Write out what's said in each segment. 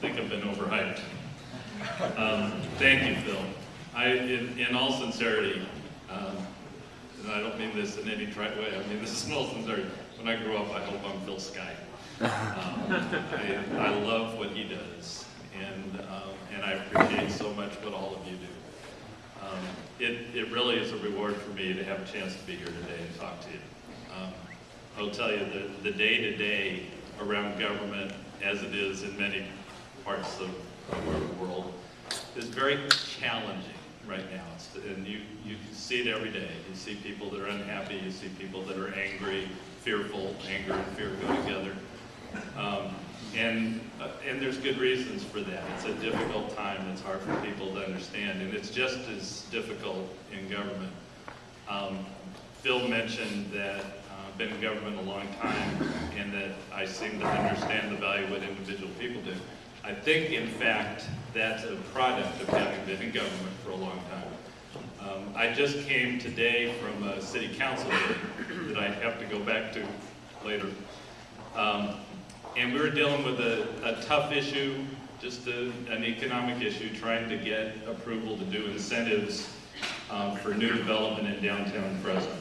think I've been overhyped. Thank you, Phil. In all sincerity, and I don't mean this in any trite way, I mean this in all sincerity, when I grow up, I hope I'm Phil Sky. I love what he does, and I appreciate so much what all of you do. It really is a reward for me to have a chance to be here today and talk to you. I'll tell you that the day-to-day around government, as it is in many parts of our world, is very challenging right now. And you see it every day. You see people that are unhappy, you see people that are angry, fearful. Anger and fear go together. And there's good reasons for that. It's a difficult time. It's hard for people to understand, and it's just as difficult in government. Phil mentioned that I've been in government a long time, and that I seem to understand the value of what individual people do. I think, in fact, that's a product of having been in government for a long time. I just came today from a city council meeting that I have to go back to later. And we were dealing with a tough issue, just an economic issue, trying to get approval to do incentives for new development in downtown Fresno.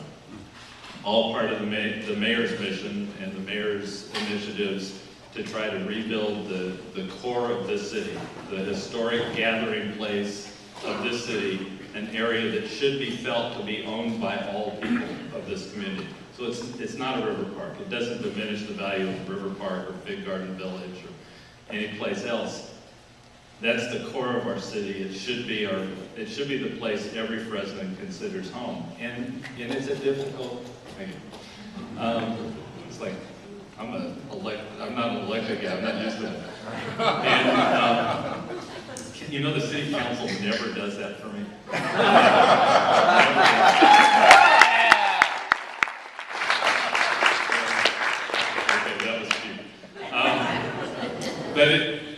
All part of the mayor's mission and the mayor's initiatives to try to rebuild the core of this city, the historic gathering place of this city, an area that should be felt to be owned by all people of this community. So it's not a river park. It doesn't diminish the value of River Park or Big Garden Village or any place else. That's the core of our city. It should be the place every Fresno considers home. And it's a difficult thing. It's like I'm not an elected guy. I'm not used to it. And you know, the city council never does that for me.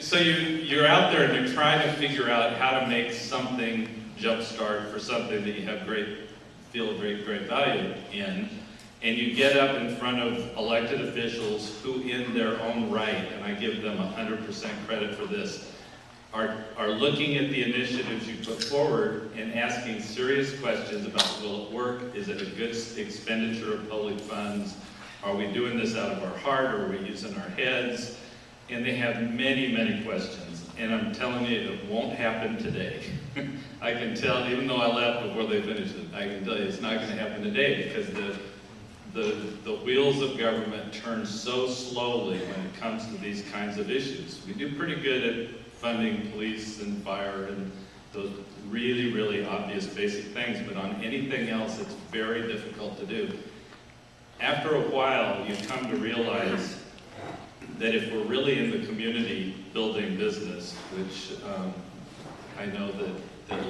So you're out there and you're trying to figure out how to make something jumpstart for something that you have feel great value in, and you get up in front of elected officials who, in their own right, and I give them 100% credit for this, are looking at the initiatives you put forward and asking serious questions about, will it work? Is it a good expenditure of public funds? Are we doing this out of our heart, or are we using our heads? And they have many, many questions. And I'm telling you, it won't happen today. I can tell, even though I left before they finished it, I can tell you it's not going to happen today, because the wheels of government turn so slowly when it comes to these kinds of issues. We do pretty good at funding police and fire and those really, really obvious basic things, but on anything else, it's very difficult to do. After a while, you come to realize that if we're really in the community building business, which I know that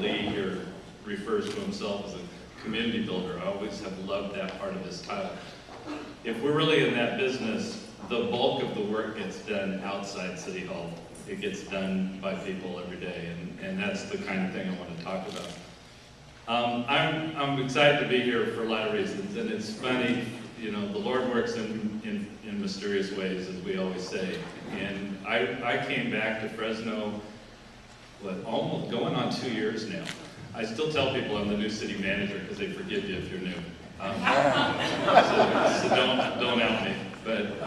Lee here refers to himself as a community builder. I always have loved that part of his title. If we're really in that business, the bulk of the work gets done outside City Hall. It gets done by people every day, and that's the kind of thing I want to talk about. I'm excited to be here for a lot of reasons, and it's funny, you know, the Lord works in mysterious ways, as we always say. And I came back to Fresno, almost going on 2 years now. I still tell people I'm the new city manager because they forgive you if you're new. So don't out me. But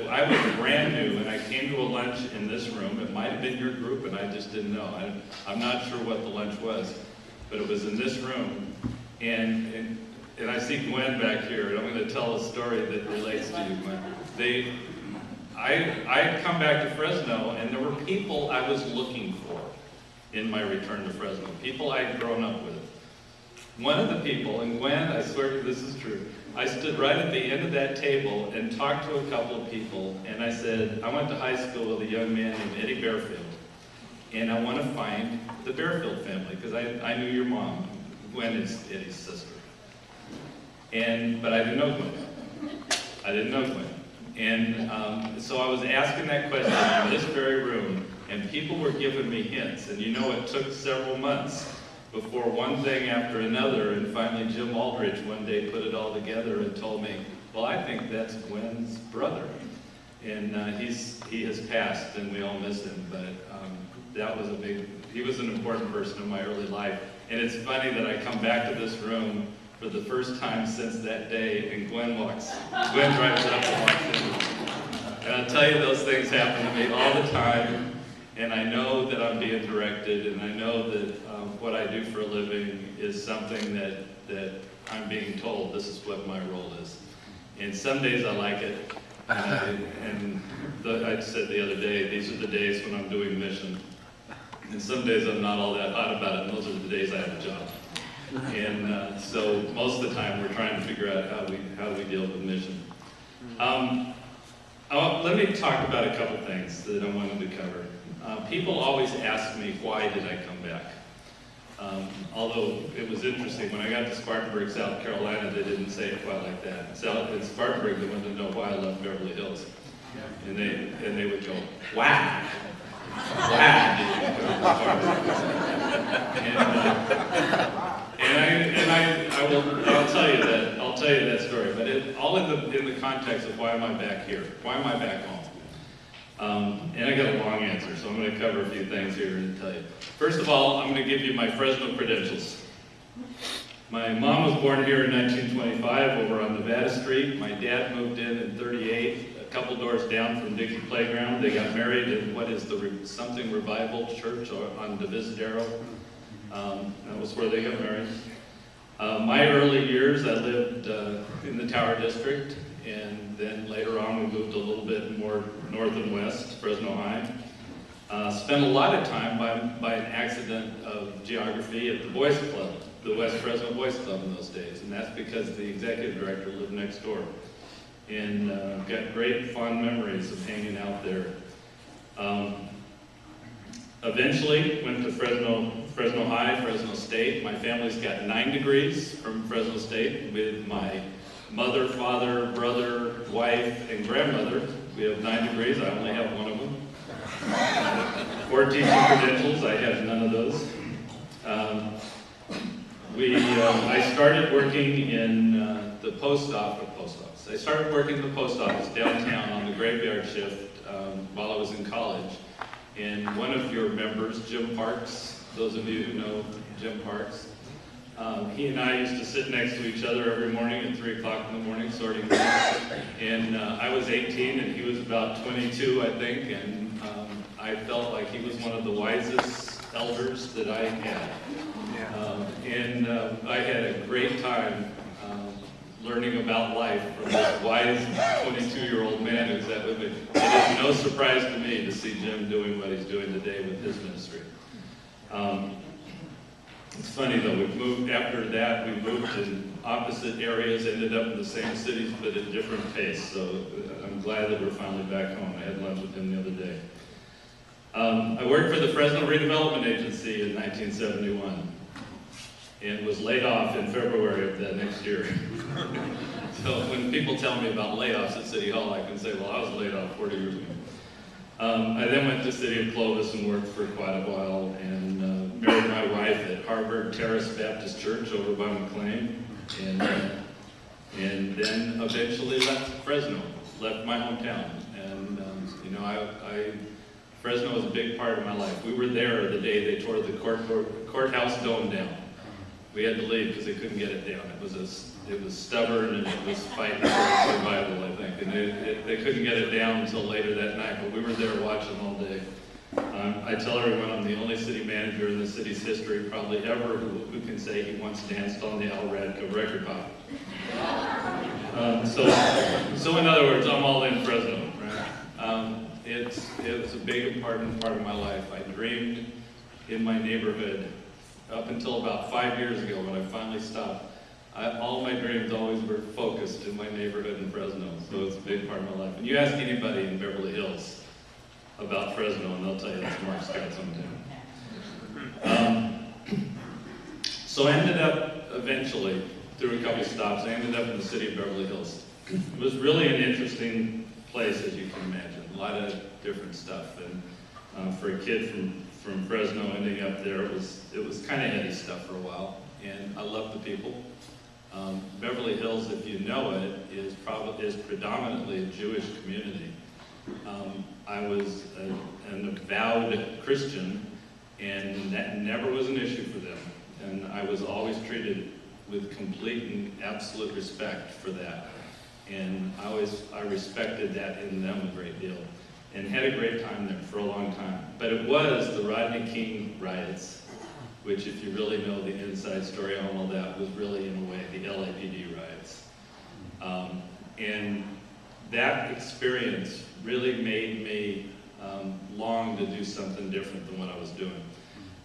I was brand new, and I came to a lunch in this room. It might have been your group, and I just didn't know. I'm not sure what the lunch was, but it was in this room. And I see Gwen back here, and I'm going to tell a story that relates to you, Gwen. I had come back to Fresno, and there were people I was looking for in my return to Fresno, people I had grown up with. One of the people, and Gwen, I swear this is true, I stood right at the end of that table and talked to a couple of people, and I said, I went to high school with a young man named Eddie Bearfield, and I want to find the Bearfield family, because I knew your mom. Gwen is Eddie's sister. But I didn't know Gwen. And so I was asking that question in this very room, and people were giving me hints. And you know, it took several months before one thing after another, and finally Jim Aldrich one day put it all together and told me, well, I think that's Gwen's brother. And he has passed, and we all miss him, but he was an important person in my early life. And it's funny that I come back to this room for the first time since that day, and Gwen drives up and walks in. And I'll tell you, those things happen to me all the time, and I know that I'm being directed, and I know that what I do for a living is something that I'm being told this is what my role is. And some days I like it, and I said the other day, these are the days when I'm doing mission. And some days I'm not all that hot about it, and those are the days I have a job. And so most of the time we're trying to figure out how we deal with mission. Let me talk about a couple things that I wanted to cover. People always ask me, why did I come back? Although it was interesting, when I got to Spartanburg, South Carolina, they didn't say it quite like that. In Spartanburg, they wanted to know why I left Beverly Hills. And they would go, wow. I'll tell you that story, but all in the context of why am I back here? Why am I back home? And I got a long answer, so I'm going to cover a few things here and tell you. First of all, I'm going to give you my Fresno credentials. My mom was born here in 1925 over on Nevada Street. My dad moved in 38. A couple doors down from Dickey Playground. They got married in what is the Something Revival Church on Divisadero. That was where they got married. My early years, I lived in the Tower District, and then later on we moved a little bit more north and west, Fresno High. Spent a lot of time by an accident of geography at the Boys Club, the West Fresno Boys Club in those days, and that's because the executive director lived next door. And got great fond memories of hanging out there. Eventually went to Fresno High, Fresno State. My family's got 9 degrees from Fresno State with my mother, father, brother, wife, and grandmother. We have 9 degrees. I only have one of them. 4 teaching credentials. I have none of those. I started working in the post office. I started working at the post office downtown on the graveyard shift while I was in college. And one of your members, Jim Parks, those of you who know Jim Parks, he and I used to sit next to each other every morning at 3 o'clock in the morning sorting mail. And I was 18 and he was about 22, I think, and I felt like he was one of the wisest elders that I had. I had a great time learning about life from this wise 22-year-old man who sat with me. It is no surprise to me to see Jim doing what he's doing today with his ministry. It's funny though, after that we moved in opposite areas, ended up in the same cities but at different pace. So I'm glad that we're finally back home. I had lunch with him the other day. I worked for the Fresno Redevelopment Agency in 1971. And was laid off in February of that next year. So when people tell me about layoffs at City Hall, I can say, well, I was laid off 40 years ago. I then went to City of Clovis and worked for quite a while, and married my wife at Harvard Terrace Baptist Church over by McLean, and then eventually left Fresno, left my hometown. And Fresno was a big part of my life. We were there the day they tore the courthouse dome down. We had to leave because they couldn't get it down. It was stubborn and it was fighting for survival, I think. And they couldn't get it down until later that night, but we were there watching all day. I tell everyone I'm the only city manager in the city's history probably ever who can say he once danced on the Al Radka record hop. So in other words, I'm all in Fresno, right? It was a big important part of my life. I dreamed in my neighborhood up until about 5 years ago when I finally stopped. All my dreams always were focused in my neighborhood in Fresno, so it's a big part of my life. And you ask anybody in Beverly Hills about Fresno, and they'll tell you it's Mark Scott's hometown. So I ended up eventually, through a couple of stops, I ended up in the city of Beverly Hills. It was really an interesting place, as you can imagine. A lot of different stuff, and for a kid from Fresno ending up there, it was kind of heady stuff for a while, and I loved the people. Beverly Hills, if you know it, is predominantly a Jewish community, I was an avowed Christian, and that never was an issue for them. And I was always treated with complete and absolute respect for that. And I respected that in them a great deal, and had a great time there for a long time. But it was the Rodney King riots, which, if you really know the inside story on all that, was really, in a way, the LAPD riots. And that experience really made me long to do something different than what I was doing.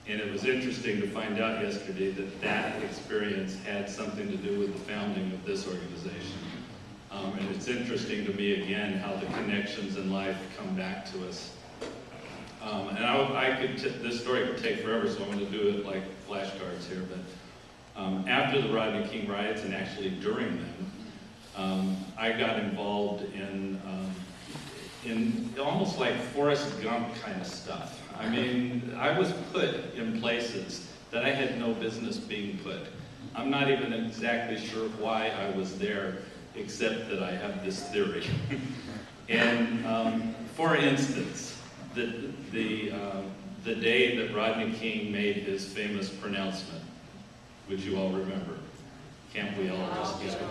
And it was interesting to find out yesterday that that experience had something to do with the founding of this organization. And it's interesting to me, again, how the connections in life come back to us. And this story could take forever, so I'm going to do it like flashcards here. But after the Rodney King riots, and actually during them, I got involved in almost like Forrest Gump kind of stuff. I mean, I was put in places that I had no business being put. I'm not even exactly sure why I was there, except that I have this theory. And for instance, the day that Rodney King made his famous pronouncement, which you all remember, can't we all just get it?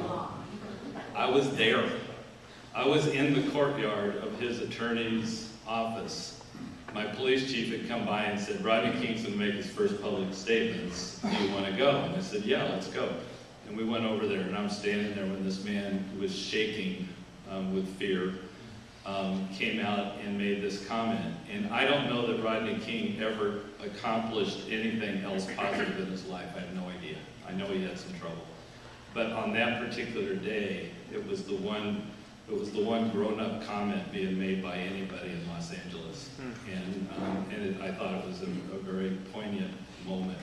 I was there. I was in the courtyard of his attorney's office. My police chief had come by and said, Rodney King's going to make his first public statements. Do you want to go? And I said, yeah, let's go. And we went over there, and I'm standing there when this man who was shaking with fear came out and made this comment. And I don't know that Rodney King ever accomplished anything else positive in his life. I have no idea. I know he had some trouble. But on that particular day, it was the one grown-up comment being made by anybody in Los Angeles. And I thought it was a very poignant moment.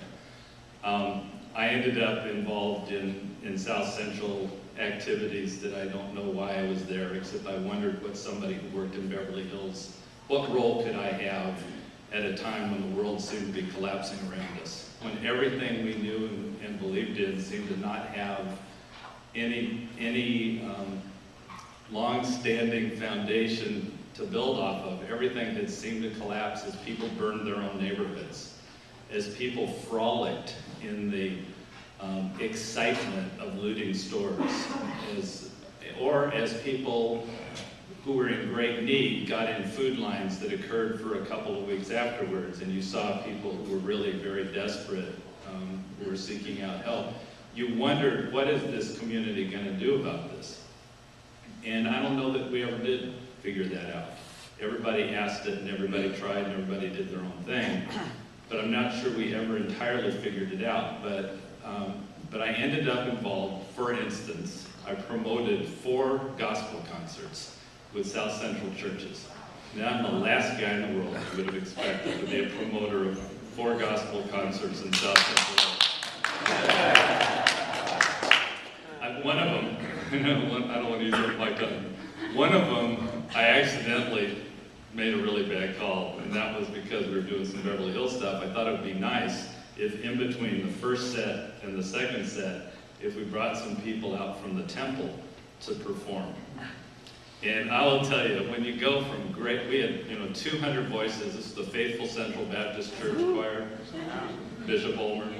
I ended up involved in South Central activities that I don't know why I was there, except I wondered what somebody who worked in Beverly Hills, what role could I have at a time when the world seemed to be collapsing around us, when everything we knew and believed in seemed to not have any long-standing foundation to build off of. Everything had seemed to collapse as people burned their own neighborhoods, as people frolicked in the excitement of looting stores, as people who were in great need got in food lines that occurred for a couple of weeks afterwards, and you saw people who were really very desperate, who were seeking out help. You wondered, what is this community going to do about this? And I don't know that we ever did figure that out. Everybody asked it, and everybody tried, and everybody did their own thing. But I'm not sure we ever entirely figured it out. But I ended up involved. For instance, I promoted 4 gospel concerts with South Central churches. Now, I'm the last guy in the world who would have expected to be a promoter of 4 gospel concerts in South Central. One of them, I don't want to use up my time. One of them, I accidentally made a really bad call, and that was because we were doing some Beverly Hills stuff. I thought it would be nice if in between the first set and the second set, if we brought some people out from the temple to perform. And I will tell you, when you go from we had 200 voices. This is the Faithful Central Baptist Church Choir, Bishop Olmer.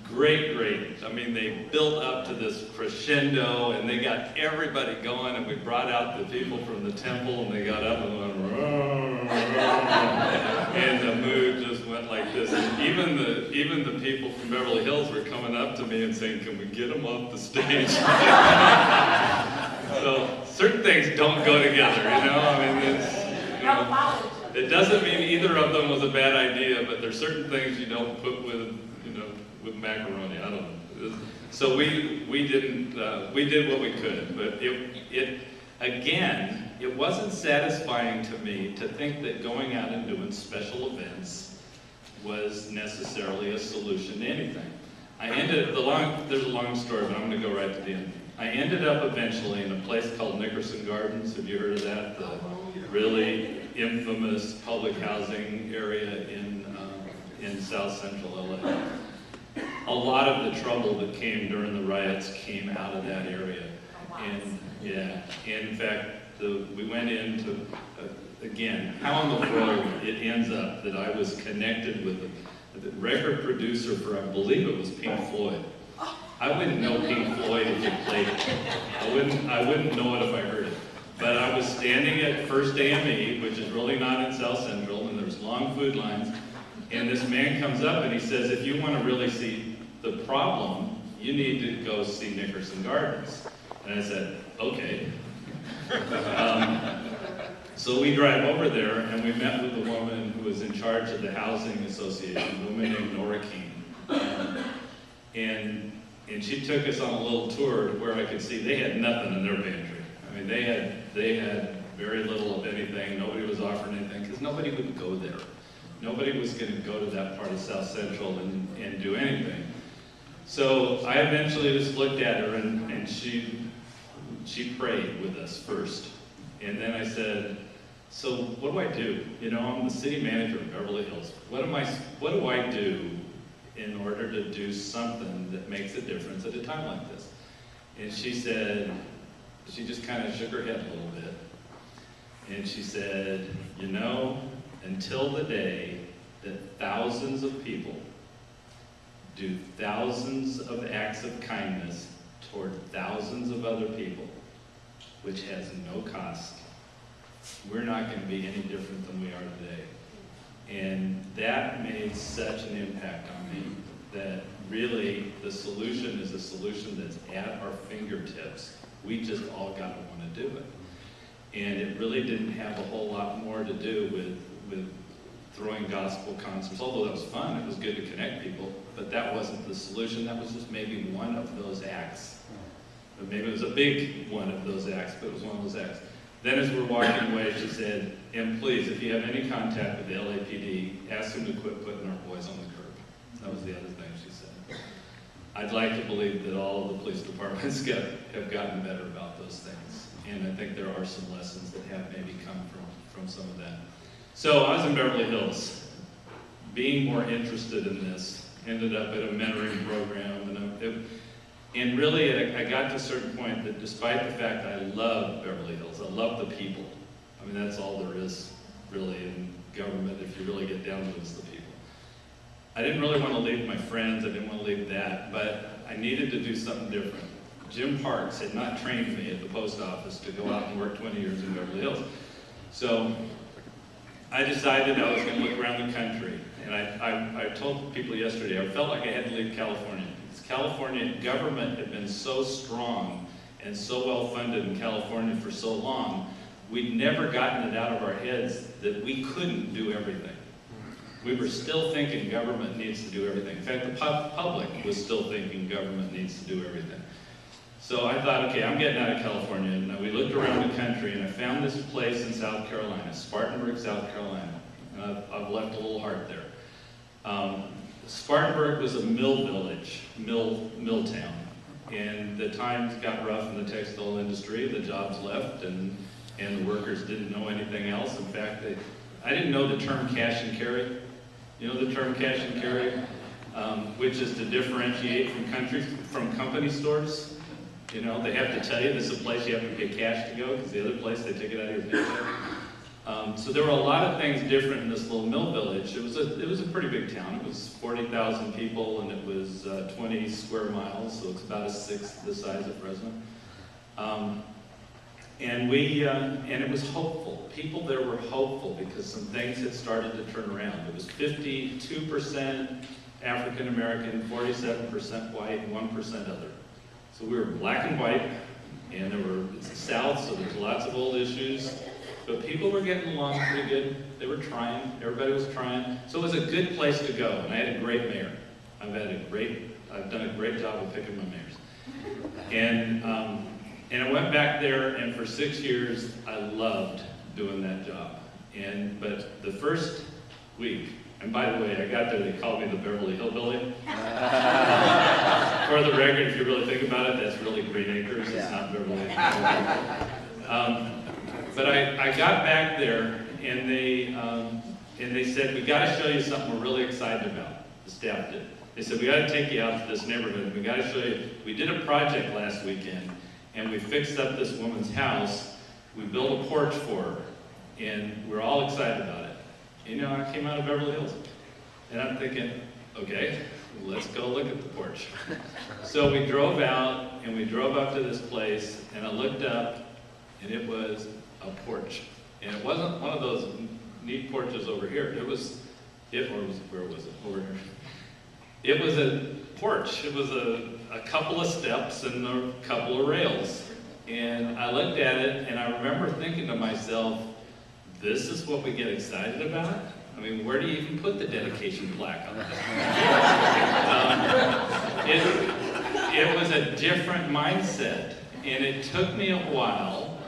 Great. I mean, they built up to this crescendo, and they got everybody going, and we brought out the people from the temple, and they got up and went, and the mood just went like this. And even the people from Beverly Hills were coming up to me and saying, can we get them off the stage? So certain things don't go together, I mean, it doesn't mean either of them was a bad idea, but there's certain things you don't put with macaroni. I don't know. So we did what we could, but it wasn't satisfying to me to think that going out and doing special events was necessarily a solution to anything. There's a long story, but I'm going to go right to the end. I ended up eventually in a place called Nickerson Gardens. Have you heard of that? The really infamous public housing area in South Central LA. A lot of the trouble that came during the riots came out of that area. And in fact, we went into, again, how in the world it ends up that I was connected with the record producer for, I believe it was Pink Floyd. I wouldn't know Pink Floyd if you played it. I wouldn't know it if I heard it. But I was standing at First AME, which is really not in South Central, and there's long food lines, and this man comes up and he says, if you want to really see the problem, you need to go see Nickerson Gardens. And I said, okay. So we drive over there, and we met with the woman who was in charge of the housing association, a woman named Nora King. And she took us on a little tour to where I could see they had nothing in their pantry. I mean, they had very little of anything. Nobody was offering anything because nobody would go there. Nobody was going to go to that part of South Central and do anything. So I eventually just looked at her, and she prayed with us first. And then I said, so what do I do? You know, I'm the city manager of Beverly Hills. What do I do in order to do something that makes a difference at a time like this? And she said, she just kind of shook her head a little bit. And she said, you know, until the day that thousands of people do thousands of acts of kindness toward thousands of other people, which has no cost, we're not going to be any different than we are today. And that made such an impact on me that really the solution is a solution that's at our fingertips. We just all got to want to do it. And it really didn't have a whole lot more to do with throwing gospel concerts, although that was fun. It was good to connect people, but that wasn't the solution. That was just maybe one of those acts. Or maybe it was a big one of those acts, but it was one of those acts. Then as we're walking away, she said, and please, if you have any contact with the LAPD, ask them to quit putting our boys on the curb. That was the other thing she said. I'd like to believe that all of the police departments have gotten better about those things. And I think there are some lessons that have maybe come from some of that. So I was in Beverly Hills. Being more interested in this, ended up at a mentoring program. And really, I got to a certain point that despite the fact I love Beverly Hills, I love the people. I mean, that's all there is really in government if you really get down to it, is the people. I didn't really want to leave my friends, I didn't want to leave that, but I needed to do something different. Jim Parks had not trained me at the post office to go out and work 20 years in Beverly Hills. So I decided I was going to look around the country. And I told people yesterday, I felt like I had to leave California. Because California government had been so strong and so well funded in California for so long, we'd never gotten it out of our heads that we couldn't do everything. We were still thinking government needs to do everything. In fact, the public was still thinking government needs to do everything. So I thought, okay, I'm getting out of California. And we looked around the country, and I found this place in South Carolina, Spartanburg, South Carolina. And I've left a little heart there. Spartanburg was a mill village, mill town. And the times got rough in the textile industry. The jobs left, and the workers didn't know anything else. In fact, I didn't know the term cash and carry. You know the term cash and carry, which is to differentiate from company stores. You know, they have to tell you this is a place you have to pay cash to go, because the other place they take it out of your paycheck. So there were a lot of things different in this little mill village. It was a pretty big town. It was 40,000 people, and it was 20 square miles, so it's about a sixth the size of Fresno. And it was hopeful. People there were hopeful because some things had started to turn around. It was 52% African American, 47% white, and 1% other. So we were black and white, and it's the South, so there's lots of old issues. But people were getting along pretty good. They were trying. Everybody was trying. So it was a good place to go, and I had a great mayor. I've done a great job of picking my mayors. And I went back there, and for 6 years, I loved doing that job. But the first week, and by the way, I got there, they called me the Beverly Hillbilly. For the record, if you really think about it, that's really Green Acres, it's not Beverly. But I got back there, and they said, we got to show you something we're really excited about. The staff did. They said, we got to take you out to this neighborhood. We got to show you. We did a project last weekend, and we fixed up this woman's house, we built a porch for her, and we're all excited about it. You know, I came out of Beverly Hills, and I'm thinking, okay, let's go look at the porch. So we drove out, and we drove up to this place, and I looked up, and it was a porch. And it wasn't one of those neat porches over here. Where was it? Over here. It was a porch. It was a couple of steps and a couple of rails. And I looked at it, and I remember thinking to myself, this is what we get excited about? I mean, where do you even put the dedication plaque on that? It was a different mindset, and it took me a while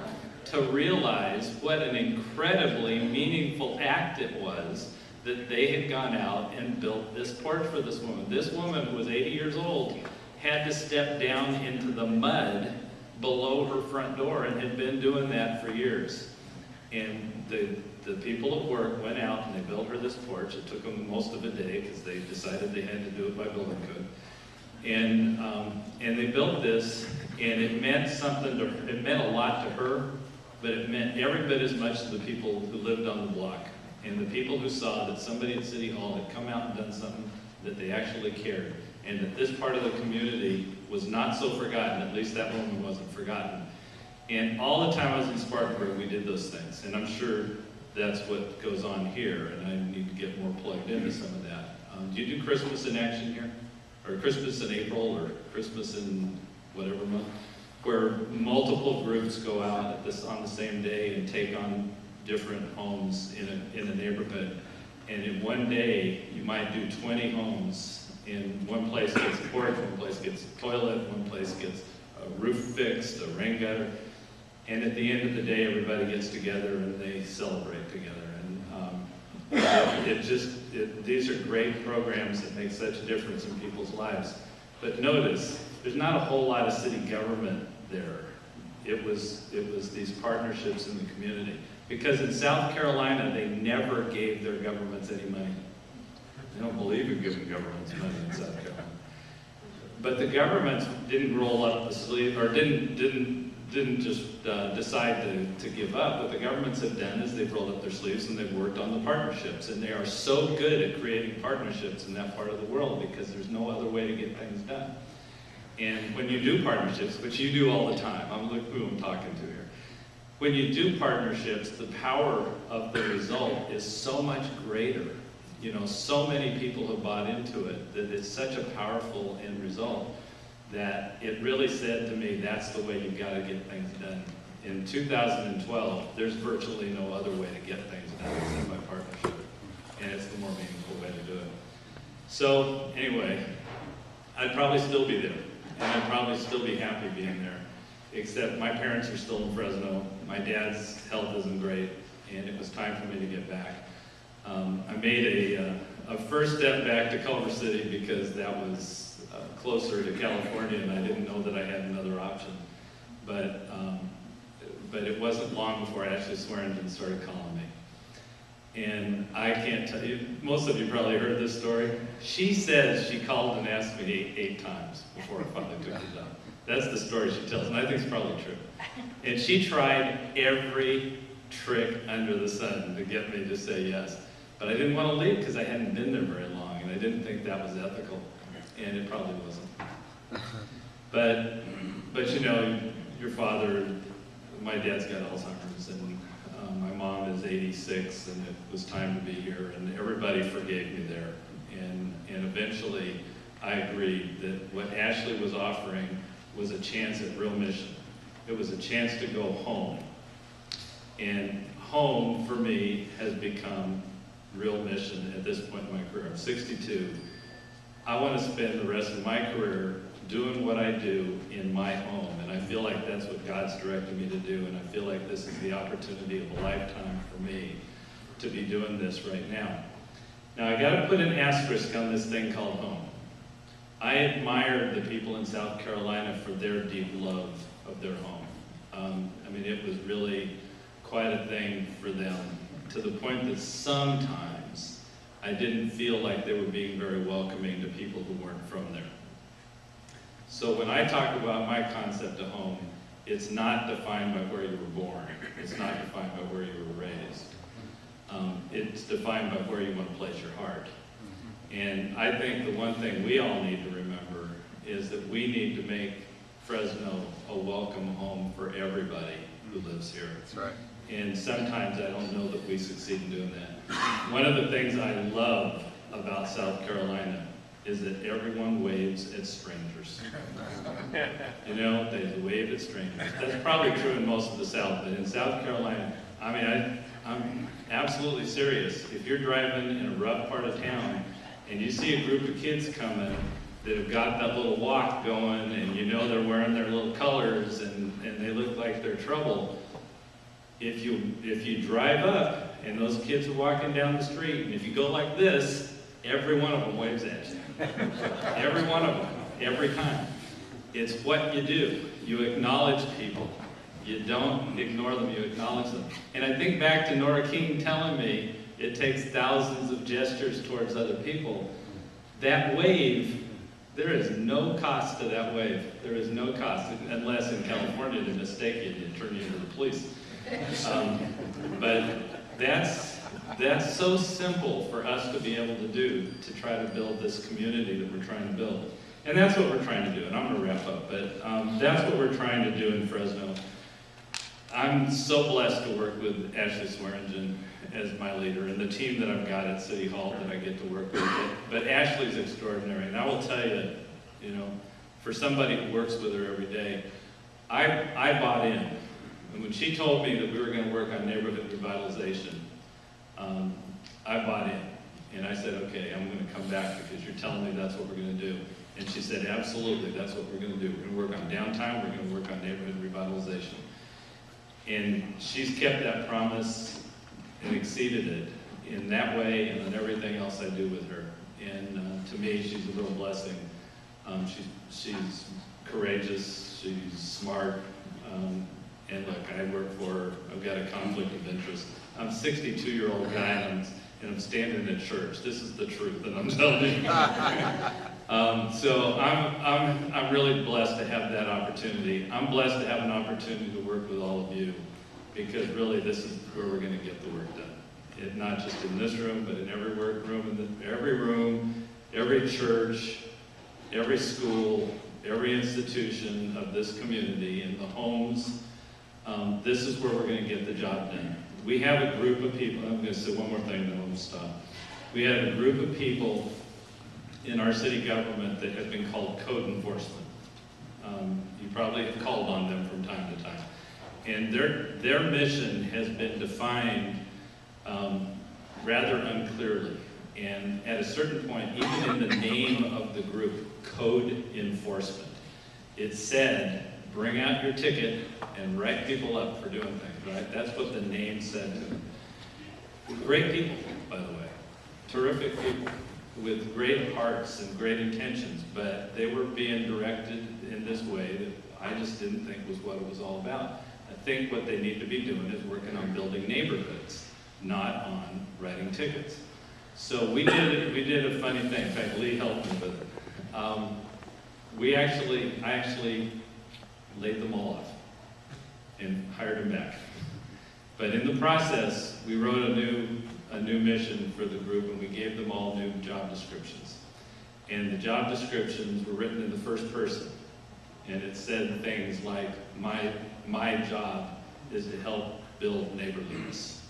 to realize what an incredibly meaningful act it was that they had gone out and built this porch for this woman. This woman, who was 80 years old, had to step down into the mud below her front door and had been doing that for years. And the people at work went out and they built her this porch. It took them most of a day because they decided they had to do it by building code. And they built this, and it meant something to her. It meant a lot to her, but it meant every bit as much to the people who lived on the block. And the people who saw that somebody at City Hall had come out and done something that they actually cared. And that this part of the community was not so forgotten. At least that woman wasn't forgotten. And all the time I was in Spartanburg, we did those things. And I'm sure that's what goes on here. And I need to get more plugged into some of that. Do you do Christmas in action here? Or Christmas in April, or Christmas in whatever month? Where multiple groups go out on the same day and take on different homes in a neighborhood. And in one day, you might do 20 homes. And one place gets a porch, one place gets a toilet, one place gets a roof fixed, a rain gutter. And at the end of the day, everybody gets together and they celebrate together. And these are great programs that make such a difference in people's lives. But notice, there's not a whole lot of city government there. It was these partnerships in the community. Because in South Carolina, they never gave their governments any money. They don't believe in giving governments money in South Carolina. But the governments didn't roll up the sleeve, or didn't just decide to give up. What the governments have done is they've rolled up their sleeves and they've worked on the partnerships. And they are so good at creating partnerships in that part of the world because there's no other way to get things done. And when you do partnerships, which you do all the time, look who I'm talking to here. When you do partnerships, the power of the result is so much greater. You know, so many people have bought into it that it's such a powerful end result that it really said to me, that's the way you've got to get things done. In 2012, there's virtually no other way to get things done except by partnership. And it's the more meaningful way to do it. So anyway, I'd probably still be there. And I'd probably still be happy being there. Except my parents are still in Fresno. My dad's health isn't great. And it was time for me to get back. I made a first step back to Culver City because that was closer to California, and I didn't know that I had another option. But it wasn't long before Ashley Swearingen started calling me. And I can't tell you, most of you probably heard this story. She says she called and asked me eight times before I finally took the job. That's the story she tells, and I think it's probably true. And she tried every trick under the sun to get me to say yes. But I didn't want to leave because I hadn't been there very long, and I didn't think that was ethical, and it probably wasn't. But you know, your father, my dad's got Alzheimer's, and my mom is 86, and it was time to be here, and everybody forgave me there. And eventually, I agreed that what Ashley was offering was a chance at real mission. It was a chance to go home. And home, for me, has become real mission at this point in my career. I'm 62. I want to spend the rest of my career doing what I do in my home, and I feel like that's what God's directed me to do, and I feel like this is the opportunity of a lifetime for me to be doing this right now. Now, I got to put an asterisk on this thing called home. I admired the people in South Carolina for their deep love of their home. I mean, it was really quite a thing for them, to the point that sometimes I didn't feel like they were being very welcoming to people who weren't from there. So when I talk about my concept of home, It's not defined by where you were born. It's not defined by where you were raised. It's defined by where you want to place your heart. And I think the one thing we all need to remember is that we need to make Fresno a welcome home for everybody who lives here. That's right. And sometimes I don't know that we succeed in doing that. One of the things I love about South Carolina is that everyone waves at strangers. You know, they wave at strangers. That's probably true in most of the South, but in South Carolina, I mean, I'm absolutely serious. If you're driving in a rough part of town and you see a group of kids coming that have got that little walk going, and you know they're wearing their little colors and they look like they're trouble, if you drive up and those kids are walking down the street, and if you go like this, every one of them waves at you. Every one of them, every time. It's what you do. You acknowledge people. You don't ignore them, you acknowledge them. And I think back to Nora King telling me it takes thousands of gestures towards other people. That wave, there is no cost to that wave. There is no cost, unless in California they mistake you and turn you into the police. But that's so simple for us to be able to do to try to build this community that we're trying to build. And that's what we're trying to do, and I'm going to wrap up, but that's what we're trying to do in Fresno. I'm so blessed to work with Ashley Swearingen as my leader, and the team that I've got at City Hall that I get to work with. But Ashley's extraordinary, and I will tell you, you know, for somebody who works with her every day, I bought in. And when she told me that we were going to work on neighborhood revitalization, I bought in. And I said, okay, I'm going to come back because you're telling me that's what we're going to do. And she said, absolutely, that's what we're going to do. We're going to work on downtown, we're going to work on neighborhood revitalization. And she's kept that promise and exceeded it in that way and in everything else I do with her. And to me, she's a real blessing. She's courageous, she's smart, and look, I work for her. I've got a conflict of interest. I'm a 62-year-old guy, and I'm standing in church. This is the truth that I'm telling you. So I'm really blessed to have that opportunity. I'm blessed to have an opportunity to work with all of you, because really this is where we're going to get the work done. Not just in this room, but in every work room, every church, every school, every institution of this community, in the homes. This is where we're going to get the job done. We have a group of people, I'm going to say one more thing, then I'm going to stop. We have a group of people in our city government that have been called code enforcement. You probably have called on them from time to time. And their mission has been defined rather unclearly. And at a certain point, even in the name of the group, code enforcement, it said, bring out your ticket and write people up for doing things, right? That's what the name said to them. Great people, by the way. Terrific people with great hearts and great intentions, but they were being directed in this way that I just didn't think was what it was all about. I think what they need to be doing is working on building neighborhoods, not on writing tickets. So we did a funny thing. In fact, Lee helped me with it. I actually laid them all off and hired them back. But in the process, we wrote a new mission for the group, and we gave them all new job descriptions. And the job descriptions were written in the first person. And it said things like, my job is to help build neighborhoods.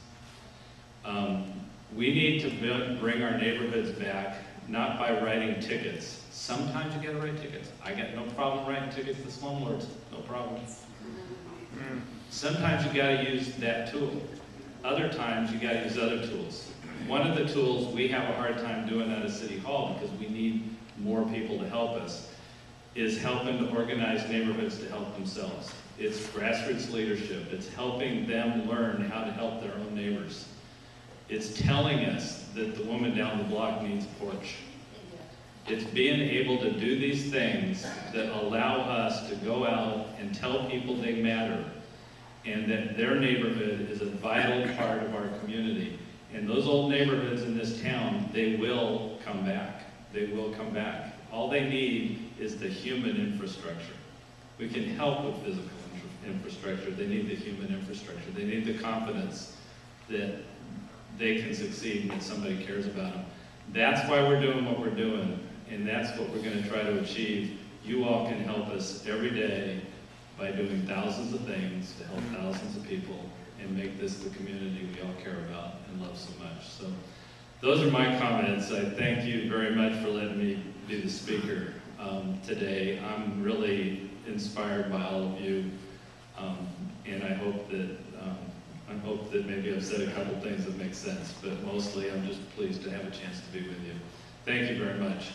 We need to bring our neighborhoods back, not by writing tickets. Sometimes you gotta write tickets. I got no problem writing tickets to slumlords, no problem. Sometimes you gotta use that tool. Other times you gotta use other tools. One of the tools we have a hard time doing at a city hall, because we need more people to help us, is helping to organize neighborhoods to help themselves. It's grassroots leadership. It's helping them learn how to help their own neighbors. It's telling us that the woman down the block needs a porch. It's being able to do these things that allow us to go out and tell people they matter, and that their neighborhood is a vital part of our community. And those old neighborhoods in this town, they will come back. They will come back. All they need is the human infrastructure. We can help with physical infrastructure. They need the human infrastructure. They need the confidence that they can succeed, that somebody cares about them. That's why we're doing what we're doing, and that's what we're going to try to achieve. You all can help us every day by doing thousands of things to help thousands of people and make this the community we all care about and love so much. So those are my comments. I thank you very much for letting me be the speaker today. I'm really inspired by all of you, and I hope that maybe I've said a couple things that make sense, but mostly I'm just pleased to have a chance to be with you. Thank you very much.